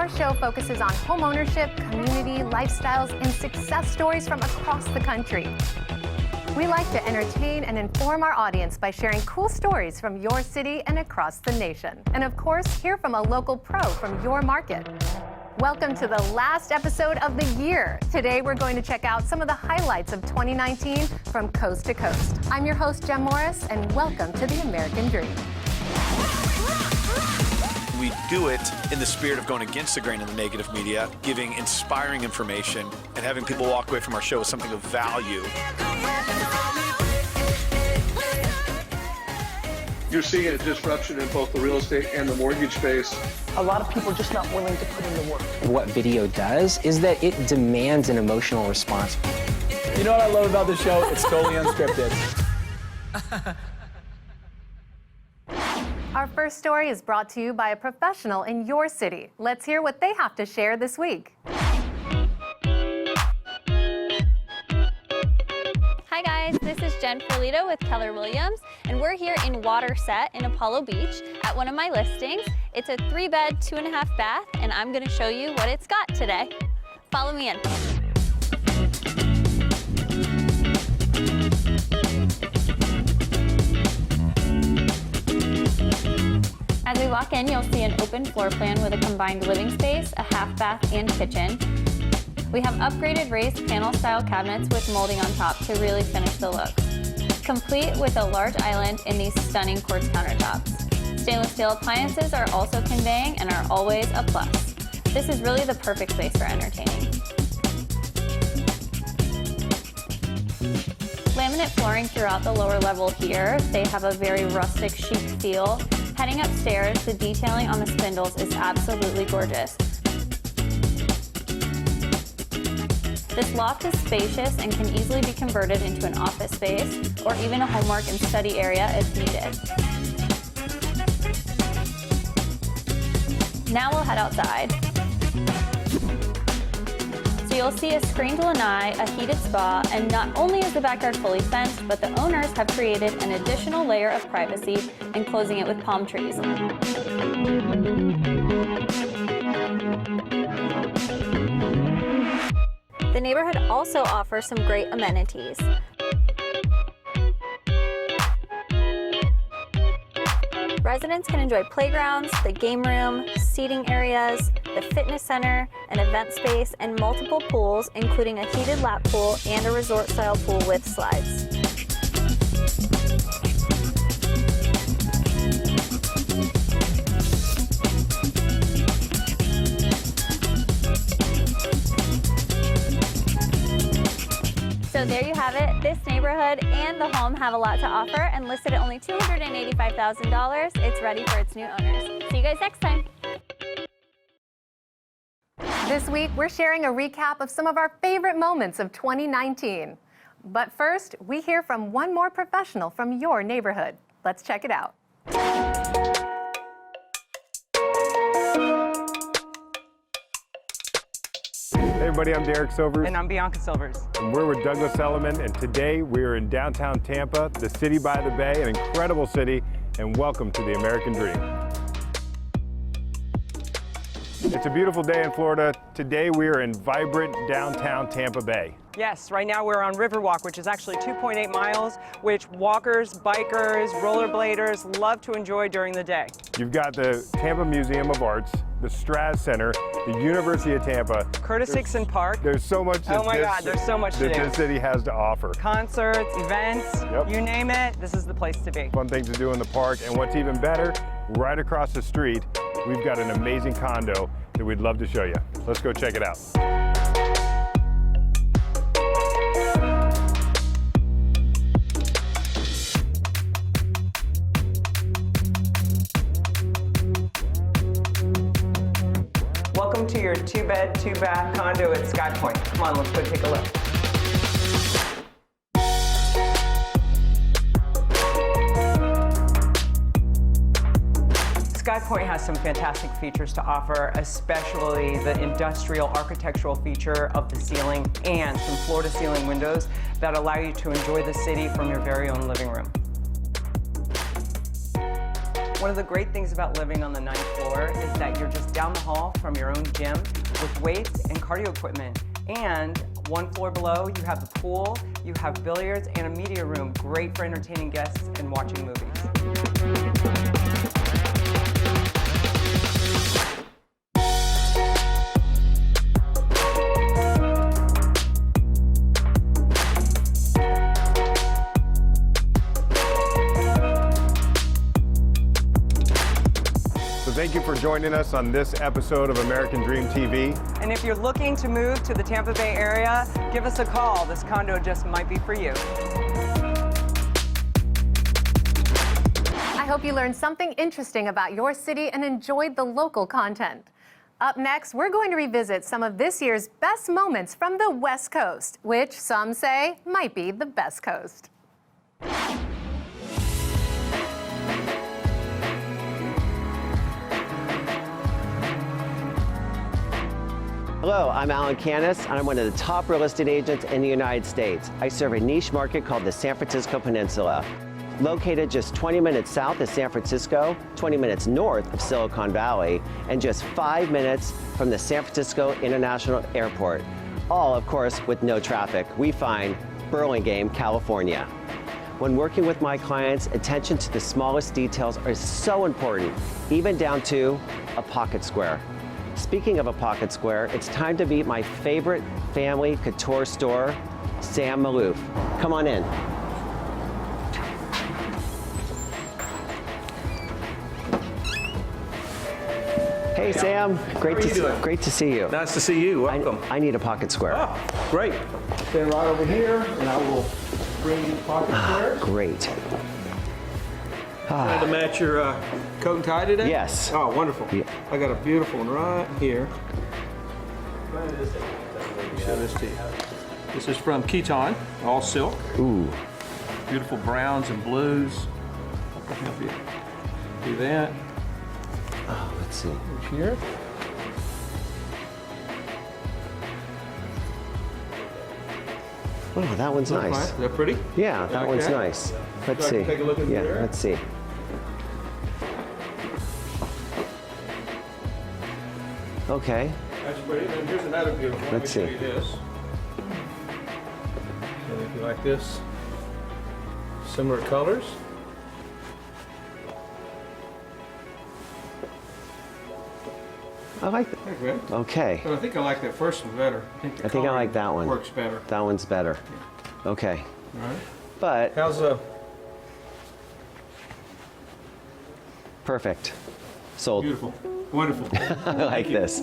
Our show focuses on homeownership, community, lifestyles, and success stories from across the country. We like to entertain and inform our audience by sharing cool stories from your city and across the nation. And of course, hear from a local pro from your market. Welcome to the last episode of the year. Today, we're going to check out some of the highlights of 2019 from coast to coast. I'm your host, Jen Morris, and welcome to the American Dream. We do it in the spirit of going against the grain of the negative media, giving inspiring information, and having people walk away from our show with something of value. You're seeing a disruption in both the real estate and the mortgage space. A lot of people are just not willing to put in the work. What video does is that it demands an emotional response. You know what I love about the show? It's totally unscripted. Our first story is brought to you by a professional in your city. Let's hear what they have to share this week. Hi guys, this is Jenn Ferlita with Keller Williams, and we're here in Waterset in Apollo Beach at one of my listings. It's a 3-bed, 2.5 bath, and I'm gonna show you what it's got today. Follow me in. As we walk in, you'll see an open floor plan with a combined living space, a half bath, and kitchen. We have upgraded raised panel-style cabinets with molding on top to really finish the look. Complete with a large island in these stunning quartz countertops. Stainless steel appliances are also conveying and are always a plus. This is really the perfect space for entertaining. Laminate flooring throughout the lower level here. They have a very rustic, chic feel. Heading upstairs, the detailing on the spindles is absolutely gorgeous. This loft is spacious and can easily be converted into an office space or even a homework and study area if needed. Now we'll head outside. So you'll see a screened lanai, a heated spa, and not only is the backyard fully fenced, but the owners have created an additional layer of privacy, enclosing it with palm trees. The neighborhood also offers some great amenities. Residents can enjoy playgrounds, the game room, seating areas, the fitness center, an event space, and multiple pools, including a heated lap pool and a resort-style pool with slides. So there you have it. This neighborhood and the home have a lot to offer, and listed at only $285,000. It's ready for its new owners. See you guys next time. This week, we're sharing a recap of some of our favorite moments of 2019. But first, we hear from one more professional from your neighborhood. Let's check it out. Hey everybody, I'm Derek Silvers. And I'm Bianca Silvers. And we're with Douglas Elliman, and today we are in downtown Tampa, the city by the bay, an incredible city, and welcome to the American Dream. It's a beautiful day in Florida. Today we are in vibrant downtown Tampa Bay. Yes, right now we're on Riverwalk, which is actually 2.8 miles, which walkers, bikers, rollerbladers love to enjoy during the day. You've got the Tampa Museum of Arts, the Straz Center, the University of Tampa. Curtis Dixon Park. There's so much that, there's so much to do. This city has to offer. Concerts, events, you name it, this is the place to be. Fun things to do in the park, and what's even better, right across the street, we've got an amazing condo that we'd love to show you. Let's go check it out. Welcome to your 2-bed, 2-bath condo at Sky Point. Come on, let's go take a look. Sky Point has some fantastic features to offer, especially the industrial architectural feature of the ceiling and some floor-to-ceiling windows that allow you to enjoy the city from your very own living room. One of the great things about living on the 9th floor is that you're just down the hall from your own gym with weights and cardio equipment. And one floor below, you have the pool, you have billiards, and a media room, great for entertaining guests and watching movies. Thank you for joining us on this episode of American Dream TV. And if you're looking to move to the Tampa Bay area, give us a call. This condo just might be for you. I hope you learned something interesting about your city and enjoyed the local content. Up next, we're going to revisit some of this year's best moments from the West Coast, which some say might be the best coast. Hello, I'm Alan Canis, and I'm one of the top real estate agents in the United States. I serve a niche market called the San Francisco Peninsula. Located just 20 minutes south of San Francisco, 20 minutes north of Silicon Valley, and just 5 minutes from the San Francisco International Airport. All, of course, with no traffic. We find Burlingame, California. When working with my clients, attention to the smallest details is so important, even down to a pocket square. Speaking of a pocket square, it's time to meet my favorite family couture store, Sam Maloof. Come on in. Hey Sam, great to see you. Nice to see you. Welcome. I need a pocket square. Oh, great. Stand right over here, and I will bring you pocket squares. Great. Trying to match your coat and tie today? Yes. Oh, wonderful. Yeah. I got a beautiful one right here. Show this to you. This is from Keaton, all silk. Ooh. Beautiful browns and blues. I can help you do that. Oh, let's see. Here. Oh, that one's nice. Is that pretty? Yeah, that one's Okay. nice. Let's So I see. can take a look at Yeah, there? let's see. Okay. That's pretty. And here's another beautiful one. Let's Let me see. show you this. And if you like this, similar colors. I like that. Okay. Okay. But I think I like that first one better. I think I like that one. Works better. That one's better. Okay. All right. But How's perfect. Sold. beautiful? Wonderful. I like this.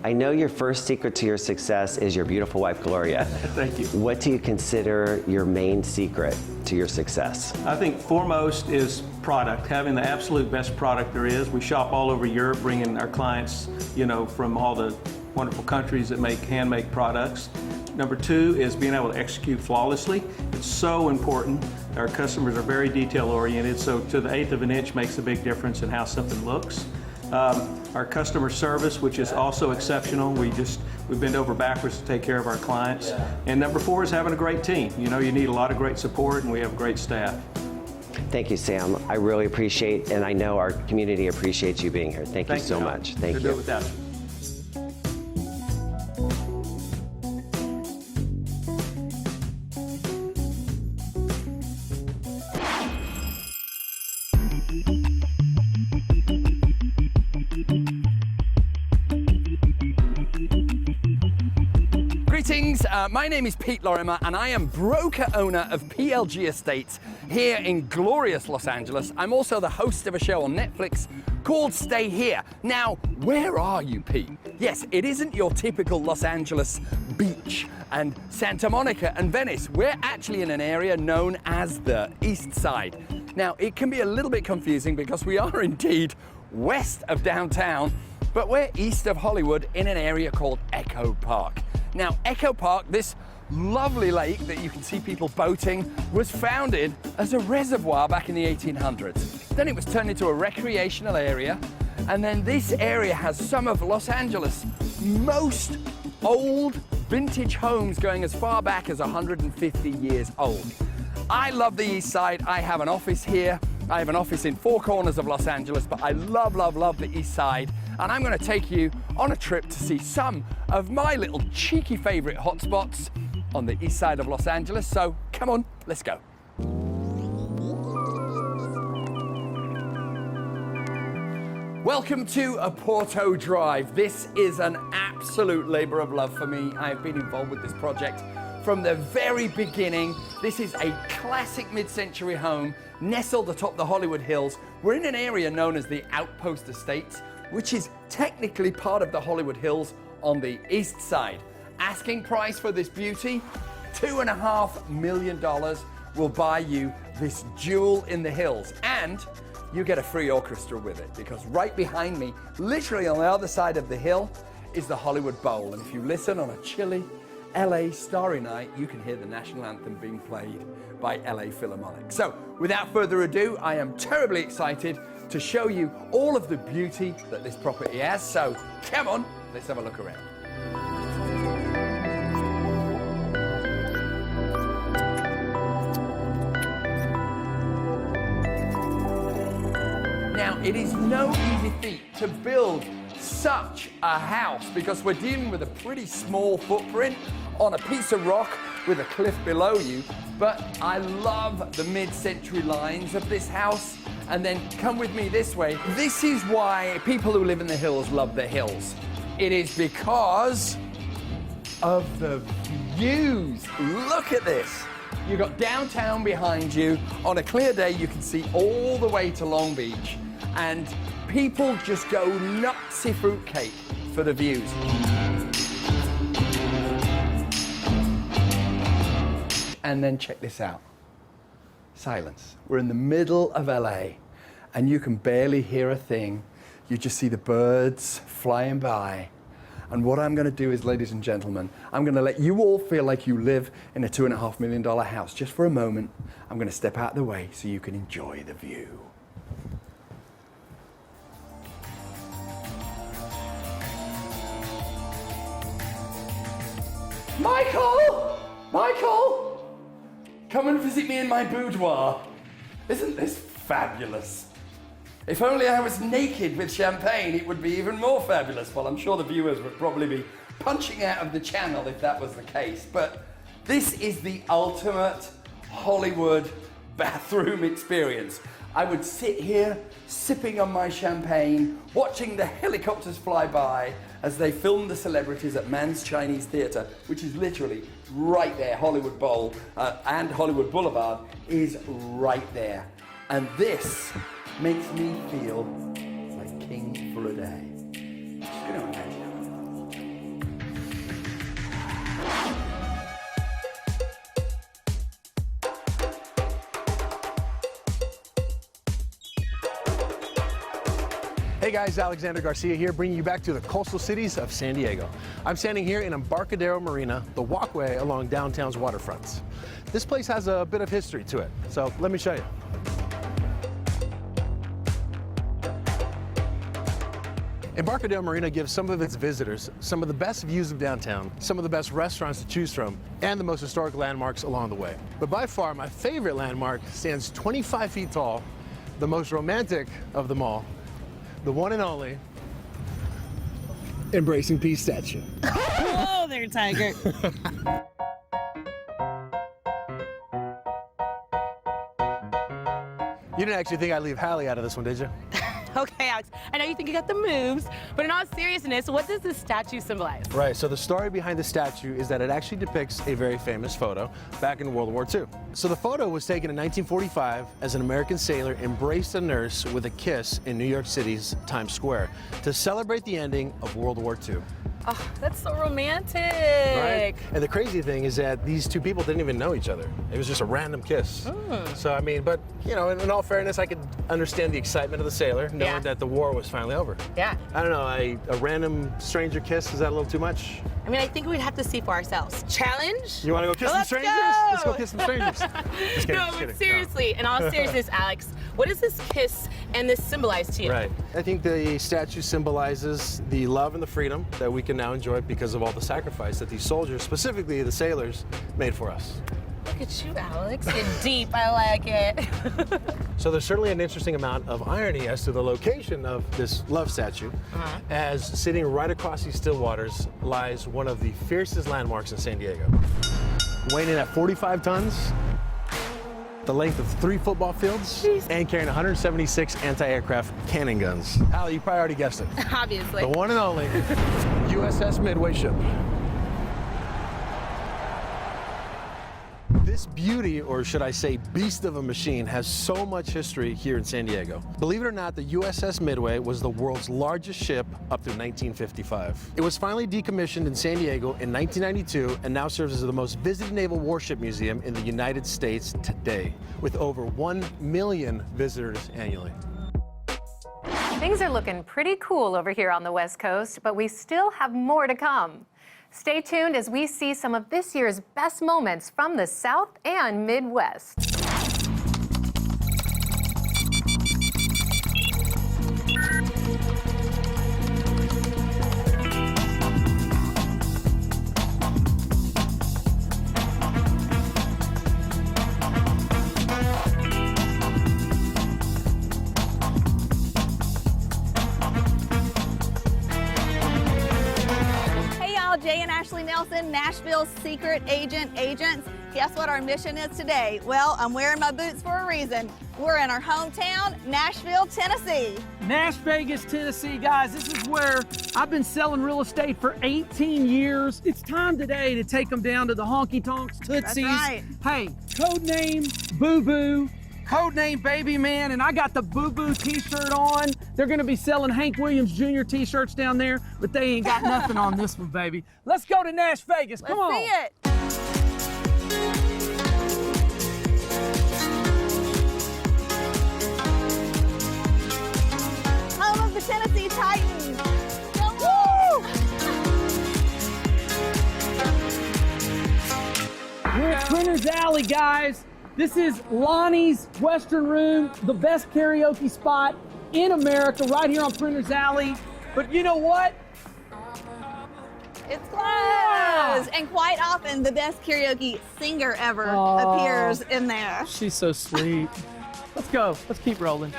I know your first secret to your success is your beautiful wife, Gloria. Thank you. What do you consider your main secret to your success? I think foremost is product, having the absolute best product there is. We shop all over Europe, bringing our clients, from all the wonderful countries that make handmade products. Number two is being able to execute flawlessly. It's so important. Our customers are very detail oriented, so to the 1/8 of an inch makes a big difference in how something looks. Our customer service, which is also exceptional. We bend over backwards to take care of our clients. And number four is having a great team. You need a lot of great support, and we have great staff. Thank you, Sam. I really appreciate, and I know our community appreciates you being here. Thank you so John. much. Thank Couldn't do it you. without you. Greetings, my name is Pete Lorimer and I am broker owner of PLG Estates here in glorious Los Angeles. I'm also the host of a show on Netflix called Stay Here. Now, where are you, Pete? Yes, it isn't your typical Los Angeles beach and Santa Monica and Venice. We're actually in an area known as the East Side. Now, it can be a little bit confusing because we are indeed west of downtown, but we're east of Hollywood in an area called Echo Park. Now, Echo Park, this lovely lake that you can see people boating, was founded as a reservoir back in the 1800s. Then it was turned into a recreational area, and then this area has some of Los Angeles' most old vintage homes going as far back as 150 years old. I love the East Side. I have an office here. I have an office in 4 corners of Los Angeles, but I love, love, love the East Side. And I'm gonna take you on a trip to see some of my little cheeky favorite hotspots on the East Side of Los Angeles. So come on, let's go. Welcome to Porto Drive. This is an absolute labor of love for me. I've been involved with this project from the very beginning. This is a classic mid-century home nestled atop the Hollywood Hills. We're in an area known as the Outpost Estates, which is technically part of the Hollywood Hills on the east side. Asking price for this beauty, $2.5 million will buy you this jewel in the hills. And you get a free orchestra with it, because right behind me, literally on the other side of the hill, is the Hollywood Bowl. And if you listen on a chilly LA starry night, you can hear the national anthem being played by LA Philharmonic. So without further ado, I am terribly excited to show you all of the beauty that this property has. So come on, let's have a look around. Now, it is no easy feat to build such a house, because we're dealing with a pretty small footprint on a piece of rock with a cliff below you. But I love the mid-century lines of this house. And then come with me this way. This is why people who live in the hills love the hills. It is because of the views. Look at this. You've got downtown behind you. On a clear day, you can see all the way to Long Beach. And people just go nutsy fruitcake for the views. And then check this out. Silence. We're in the middle of LA, and you can barely hear a thing. You just see the birds flying by. And what I'm gonna do is, ladies and gentlemen, I'm gonna let you all feel like you live in a $2.5 million house. Just for a moment, I'm gonna step out of the way so you can enjoy the view. Michael! Come and visit me in my boudoir. Isn't this fabulous? If only I was naked with champagne, it would be even more fabulous. Well, I'm sure the viewers would probably be punching out of the channel if that was the case. But this is the ultimate Hollywood bathroom experience. I would sit here sipping on my champagne, watching the helicopters fly by as they film the celebrities at Mann's Chinese Theatre, which is literally right there. Hollywood Bowl and Hollywood Boulevard is right there. And this makes me feel like king for a day. Just gonna imagine. Hey guys, Alexander Garcia here, bringing you back to the coastal cities of San Diego. I'm standing here in Embarcadero Marina, the walkway along downtown's waterfronts. This place has a bit of history to it, so let me show you. Embarcadero Marina gives some of its visitors some of the best views of downtown, some of the best restaurants to choose from, and the most historic landmarks along the way. But by far, my favorite landmark stands 25 feet tall, the most romantic of them all, the one and only Embracing Peace statue. Whoa there, Tiger. You didn't actually think I'd leave Hallie out of this one, did you? Okay, Alex, I know you think you got the moves, but in all seriousness, what does this statue symbolize? Right, so the story behind the statue is that it actually depicts a very famous photo back in World War II. So the photo was taken in 1945 as an American sailor embraced a nurse with a kiss in New York City's Times Square to celebrate the ending of World War II. Oh, that's so romantic. Right? And the crazy thing is that these two people didn't even know each other. It was just a random kiss. So, I mean, but, you know, in all fairness, I could understand the excitement of the sailor, knowing that the war was finally over. Yeah. I don't know, a random stranger kiss, is that a little too much? I mean, I think we'd have to see for ourselves. Challenge? You want to go kiss some strangers? Go! Let's go kiss some strangers. Just kidding, no, just but kidding. seriously, in all seriousness, Alex, what does this kiss and this symbolize to you? Right. I think the statue symbolizes the love and the freedom that we can now enjoy because of all the sacrifice that these soldiers, specifically the sailors, made for us. Look at you, Alex. Get deep. I like it. So there's certainly an interesting amount of irony as to the location of this love statue, as sitting right across these still waters lies one of the fiercest landmarks in San Diego. Weighing in at 45 tons, the length of 3 football fields, and carrying 176 anti-aircraft cannon guns. Allie, you probably already guessed it. Obviously. The one and only USS Midway ship. This beauty, or should I say beast of a machine, has so much history here in San Diego. Believe it or not, the USS Midway was the world's largest ship up through 1955. It was finally decommissioned in San Diego in 1992 and now serves as the most visited naval warship museum in the United States today, with over 1 million visitors annually. Things are looking pretty cool over here on the West Coast, but we still have more to come. Stay tuned as we see some of this year's best moments from the South and Midwest. Nashville's secret agents. Guess what our mission is today? Well, I'm wearing my boots for a reason. We're in our hometown, Nashville, Tennessee. Nash Vegas, Tennessee, guys. This is where I've been selling real estate for 18 years. It's time today to take them down to the honky tonks, Tootsies. That's right. Hey, code name Boo Boo. Code name Baby Man, and I got the Boo Boo t-shirt on. They're gonna be selling Hank Williams Jr. t-shirts down there, but they ain't got nothing on this one, baby. Let's go to Nash Vegas, come on. Let's see it. Home of the Tennessee Titans. Woo! We're at Printer's Alley, guys. This is Lonnie's Western Room, the best karaoke spot in America, right here on Printer's Alley. But you know what? It's closed. And quite often, the best karaoke singer ever appears in there. She's so sweet. Let's go. Let's keep rolling.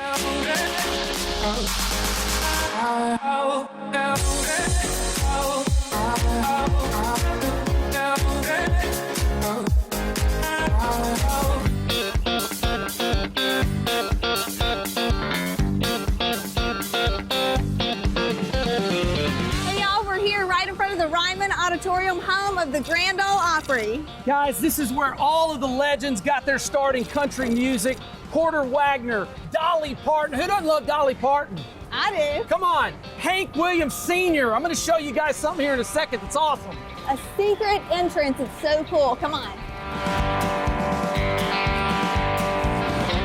Auditorium, home of the Grand Ole Opry. Guys, this is where all of the legends got their start in country music. Porter Wagner, Dolly Parton. Who doesn't love Dolly Parton? I do. Come on. Hank Williams Sr. I'm going to show you guys something here in a second that's awesome. A secret entrance. It's so cool. Come on.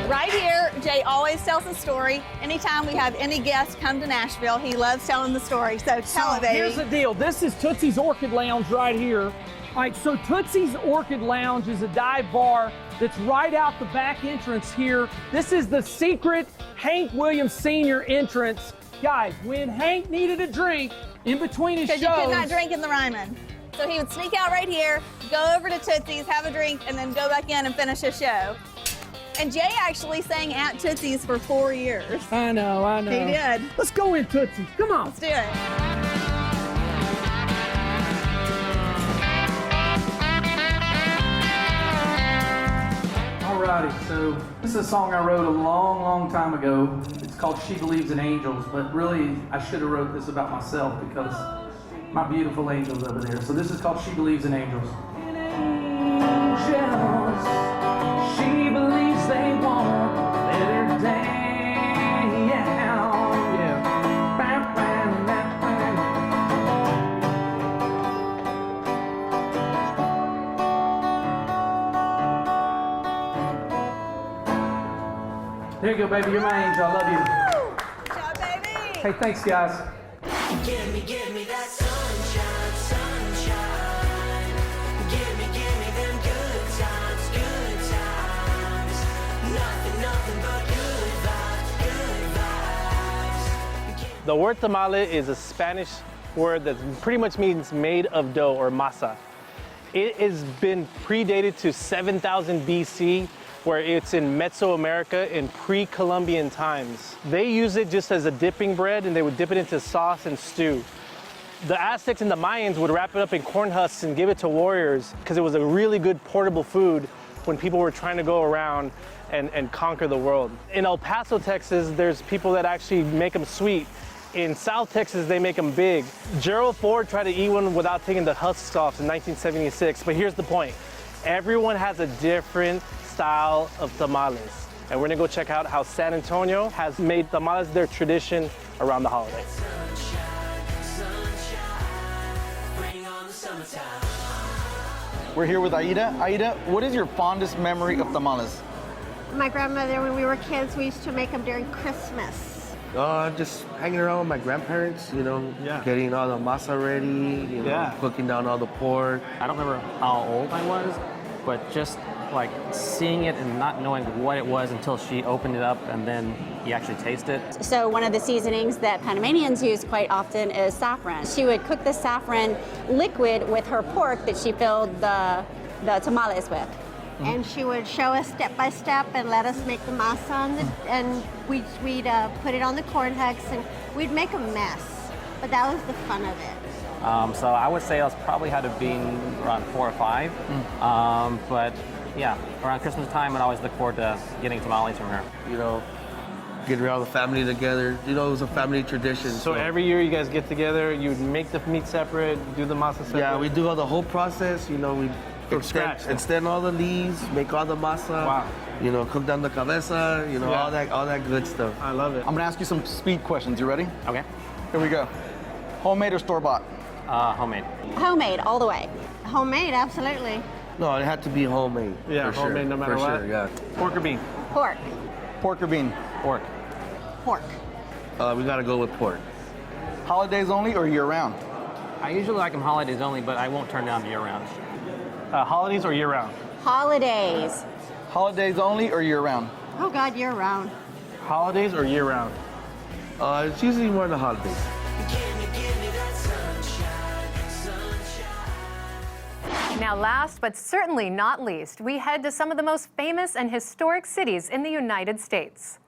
Right here, Jay always tells a story. Anytime we have any guests come to Nashville, he loves telling the story. So tell it, baby. Here's the deal. This is Tootsie's Orchid Lounge right here. All right, so Tootsie's Orchid Lounge is a dive bar that's right out the back entrance here. This is the secret Hank Williams Sr. entrance. Guys, when Hank needed a drink in between his shows. Because you could not drink in the Ryman. So he would sneak out right here, go over to Tootsie's, have a drink, and then go back in and finish his show. And Jay actually sang at Tootsie's for 4 years. I know. He did. Let's go in Tootsie's. Come on. Let's do it. Alrighty, so this is a song I wrote a long, long time ago. It's called She Believes in Angels, but really I should have wrote this about myself because my beautiful angel's over there. So this is called She Believes in Angels. Angels, she believes they won't let her down. Yeah. There you go, baby. You're my angel. I love you. Good job, baby. Hey, thanks, guys. Give me that sunshine, sunshine. Give me them good times. Nothing but good vibes. The word tamale is a Spanish word that pretty much means made of dough or masa. It has been predated to 7,000 BC, where it's in Mesoamerica in pre-Columbian times. They use it just as a dipping bread, and they would dip it into sauce and stew. The Aztecs and the Mayans would wrap it up in corn husks and give it to warriors because it was a really good portable food when people were trying to go around and conquer the world. In El Paso, Texas, there's people that actually make them sweet. In South Texas, they make them big. Gerald Ford tried to eat one without taking the husks off in 1976, but here's the point. Everyone has a different style of tamales. And we're gonna go check out how San Antonio has made tamales their tradition around the holidays. We're here with Aida. Aida, what is your fondest memory of tamales? My grandmother, when we were kids, we used to make them during Christmas. Just hanging around with my grandparents, getting all the masa ready, cooking down all the pork. I don't remember how old I was, but just like seeing it and not knowing what it was until she opened it up and then you actually taste it. So one of the seasonings that Panamanians use quite often is saffron. She would cook the saffron liquid with her pork that she filled the tamales with. And she would show us step by step and let us make the masa and we'd put it on the corn husks and we'd make a mess. But that was the fun of it. So I would say I was probably had to be around 4 or 5. But yeah, around Christmas time, I'd always look forward to getting tamales from her. Getting all the family together. It was a family tradition. So every year you guys get together, you make the meat separate, do the masa separate? Yeah, we do all the whole process. We extend all the leaves, make all the masa. Wow. Cook down the cabeza. All that good stuff. I love it. I'm gonna ask you some speed questions. You ready? Okay. Here we go. Homemade or store-bought? Homemade. Homemade, all the way. Homemade, absolutely. No, it had to be homemade. Yeah, homemade no matter what. Sure, yeah. Pork or bean? Pork. Pork or bean? Pork. Pork. We gotta go with pork. Holidays only or year-round? I usually like them holidays only, but I won't turn down year-round. Holidays or year-round? Holidays. Holidays only or year-round? Oh God, year round. Holidays or year-round? It's usually more the holidays. Now, last but certainly not least, we head to some of the most famous and historic cities in the United States.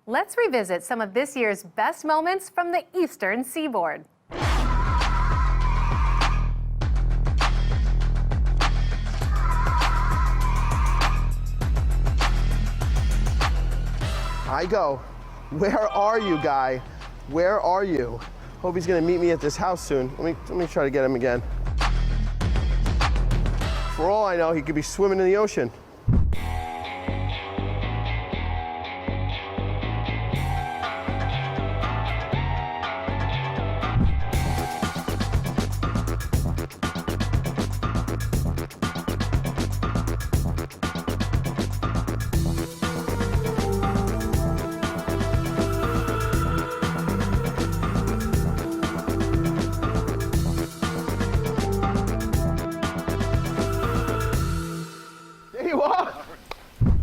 Let's revisit some of this year's best moments from the Eastern Seaboard. I go, where are you, guy? Where are you? Hope he's gonna meet me at this house soon. Let me try to get him again. For all I know, he could be swimming in the ocean.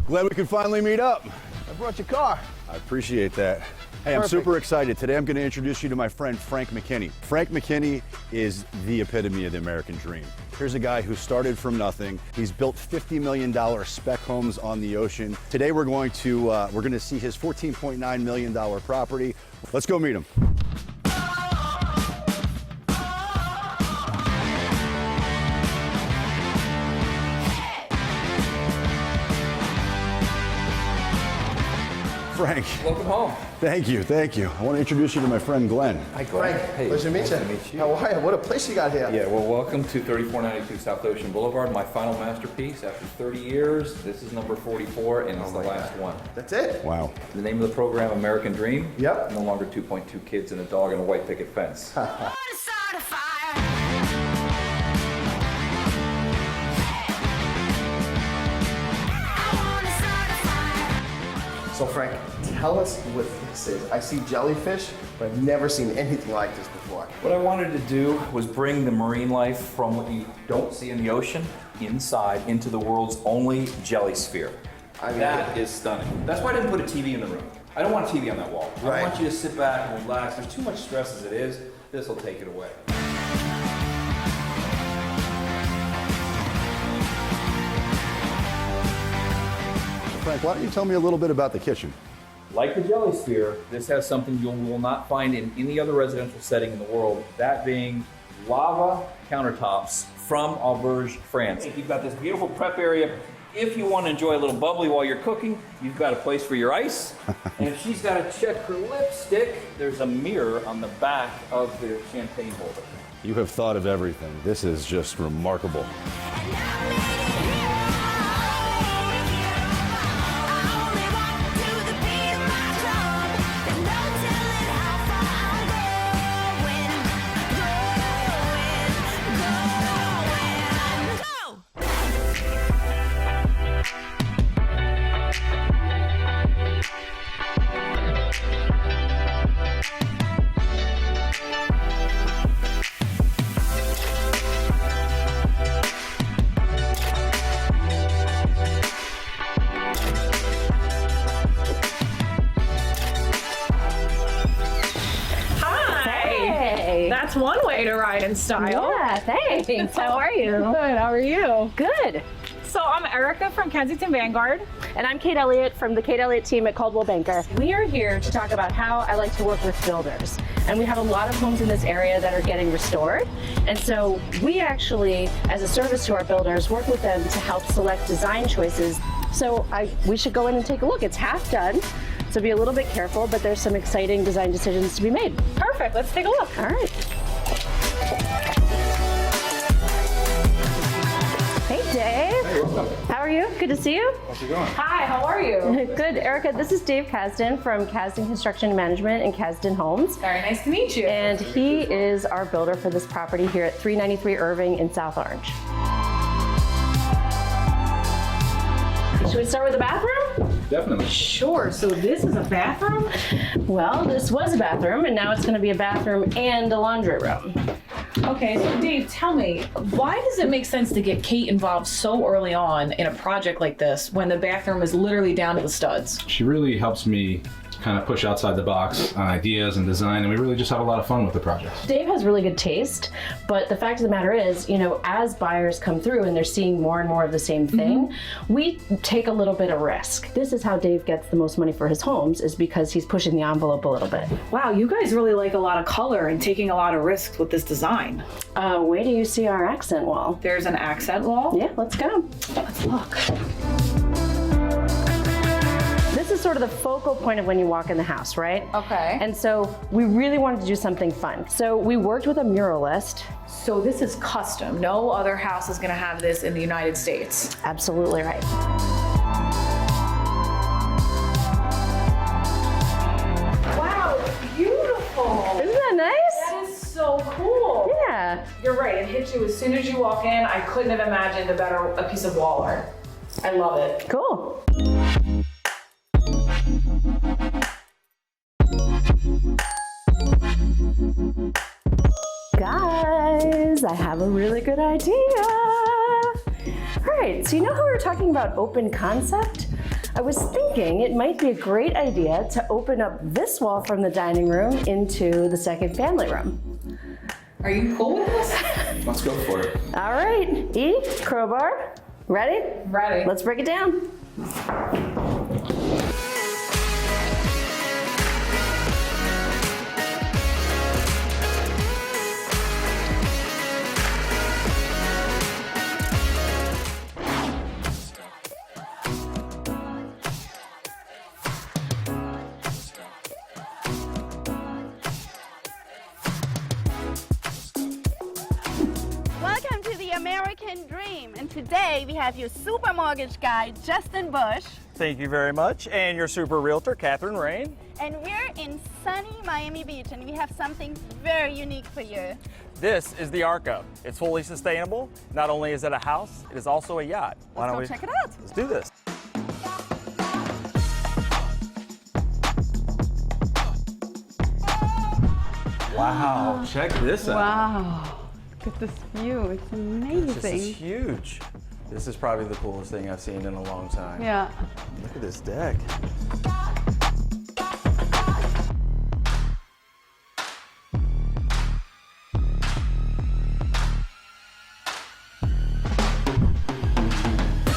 Glad we could finally meet up. I brought your car. I appreciate that. Hey, I'm Perfect. super excited. Today I'm going to introduce you to my friend Frank McKinney. Frank McKinney is the epitome of the American dream. Here's a guy who started from nothing. He's built $50 million spec homes on the ocean. Today we're going to see his $14.9 million property. Let's go meet him. Frank. Welcome home. Thank you, thank you. I want to introduce you to my friend Glenn. Hi, Glenn. Frank, Hey, pleasure to meet nice you. to meet you. How are you? What a place you got here. Yeah, well, welcome to 3492 South Ocean Boulevard, my final masterpiece. After 30 years, this is number 44, and it's the last one. That's it? Wow. The name of the program, American Dream. Yep. No longer 2.2 kids and a dog and a white picket fence. So Frank, tell us what this is. I see jellyfish, but I've never seen anything like this before. What I wanted to do was bring the marine life from what you don't see in the ocean inside into the world's only jelly sphere. That is stunning. That's why I didn't put a TV in the room. I don't want a TV on that wall. Right. I want you to sit back and relax. There's too much stress as it is. This will take it away. Frank, why don't you tell me a little bit about the kitchen? Like the jelly sphere, this has something you will not find in any other residential setting in the world, that being lava countertops from Auberge, France. You've got this beautiful prep area. If you want to enjoy a little bubbly while you're cooking, you've got a place for your ice. And if she's got to check her lipstick, there's a mirror on the back of the champagne holder. You have thought of everything. This is just remarkable. That's one way to ride in style. Yeah, thanks. How are you? Good, how are you? Good. So I'm Erica from Kensington Vanguard. And I'm Kate Elliott from the Kate Elliott team at Coldwell Banker. We are here to talk about how I like to work with builders. And we have a lot of homes in this area that are getting restored. And so we actually, as a service to our builders, work with them to help select design choices. So we should go in and take a look. It's half done. So be a little bit careful, but there's some exciting design decisions to be made. Perfect, let's take a look. All right. Hey, Dave. Hey, what's up? How are you? Good to see you. How's it going? Hi, how are you? Good. Erica, this is Dave Kasdan from Kasdan Construction Management and Kasdan Homes. Very nice to meet you. And he is our builder for this property here at 393 Irving in South Orange. Should we start with the bathroom? Definitely. Sure, so this is a bathroom? Well, this was a bathroom, and now it's going to be a bathroom and a laundry room. Okay, so Dave, tell me, why does it make sense to get Kate involved so early on in a project like this when the bathroom is literally down to the studs? She really helps me kind of push outside the box on ideas and design, and we really just have a lot of fun with the project. Dave has really good taste, but the fact of the matter is, you know, as buyers come through and they're seeing more and more of the same thing, we take a little bit of risk. This is how Dave gets the most money for his homes, is because he's pushing the envelope a little bit. Wow, you guys really like a lot of color and taking a lot of risks with this design. Where do you see our accent wall? There's an accent wall? Yeah, let's go. Let's look. This is sort of the focal point of when you walk in the house, right? Okay. And so we really wanted to do something fun. So we worked with a muralist. So this is custom. No other house is gonna have this in the United States. Absolutely right. Wow, it's beautiful. Isn't that nice? That is so cool. Yeah. You're right, it hits you as soon as you walk in. I couldn't have imagined a piece of wall art. I love it. Cool. Guys, I have a really good idea. All right, so you know how we were talking about open concept? I was thinking it might be a great idea to open up this wall from the dining room into the second family room. Are you cool with this? Let's go for it. All right, E, crowbar, ready? Ready. Let's break it down. Welcome to the American Dream, and today we have your super mortgage guy, Justin Bush, Thank you very much. And your super realtor, Catherine Rain. and we're in sunny Miami Beach, and we have something very unique for you. This is the Arco. It's fully sustainable. Not only is it a house, it is also a yacht. Why don't Go we check it out. Let's do this. Wow, check this out. Wow. Look at this view. It's amazing. This is huge. This is probably the coolest thing I've seen in a long time. Yeah. Look at this deck.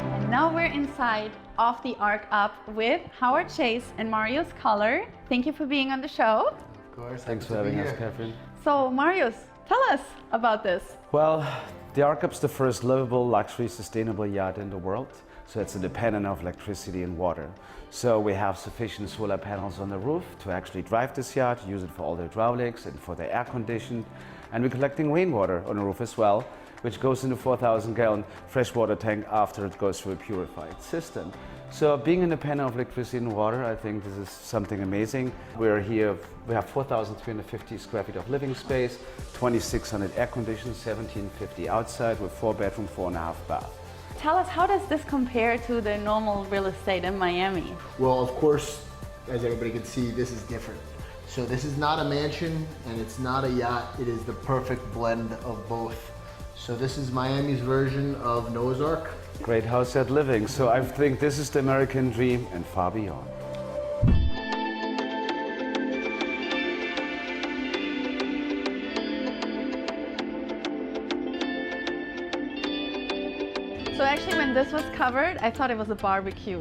And now we're inside side of the Arc Up with Howard Chase and Marius Collar. Thank you for being on the show. Of course. Thanks for having us, Catherine. So Marius, tell us about this. Well, the Arc Up's the first livable, luxury, sustainable yacht in the world. So it's independent of electricity and water. So we have sufficient solar panels on the roof to actually drive this yacht, use it for all the hydraulics and for the air conditioning. And we're collecting rainwater on the roof as well, which goes in a 4,000-gallon freshwater tank after it goes through a purified system. So being independent of electricity and water, I think this is something amazing. We're here, we have 4,350 square feet of living space, 2,600 air conditioned, 1,750 outside with 4 bedroom, 4.5 bath. Tell us, how does this compare to the normal real estate in Miami? Well, of course, as everybody can see, this is different. So this is not a mansion and it's not a yacht. It is the perfect blend of both. So this is Miami's version of Noah's Ark. Great house at living. So I think this is the American dream and far beyond. So actually when this was covered, I thought it was a barbecue.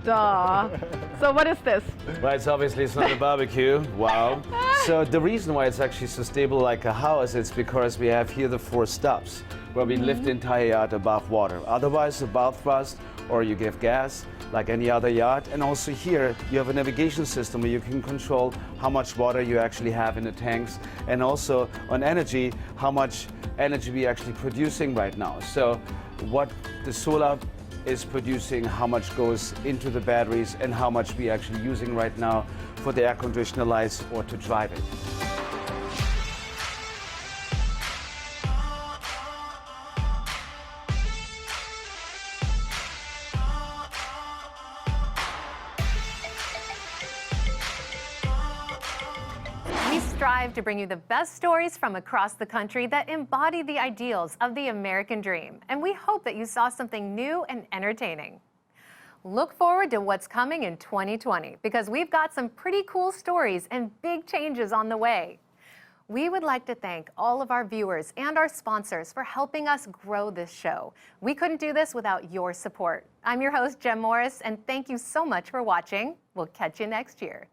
Duh. So what is this? Well, it's not a barbecue. Wow. So the reason why it's actually so stable like a house is because we have here the 4 stops where we lift the entire yacht above water. Otherwise, a bow thrust or you give gas like any other yacht. And also here, you have a navigation system where you can control how much water you actually have in the tanks, and also on energy, how much energy we're actually producing right now. So what the solar is producing, how much goes into the batteries, and how much we're actually using right now for the air conditioner lights or to drive it. We strive to bring you the best stories from across the country that embody the ideals of the American dream. And we hope that you saw something new and entertaining. Look forward to what's coming in 2020 because we've got some pretty cool stories and big changes on the way. We would like to thank all of our viewers and our sponsors for helping us grow this show. We couldn't do this without your support. I'm your host, Jen Morris, and thank you so much for watching. We'll catch you next year.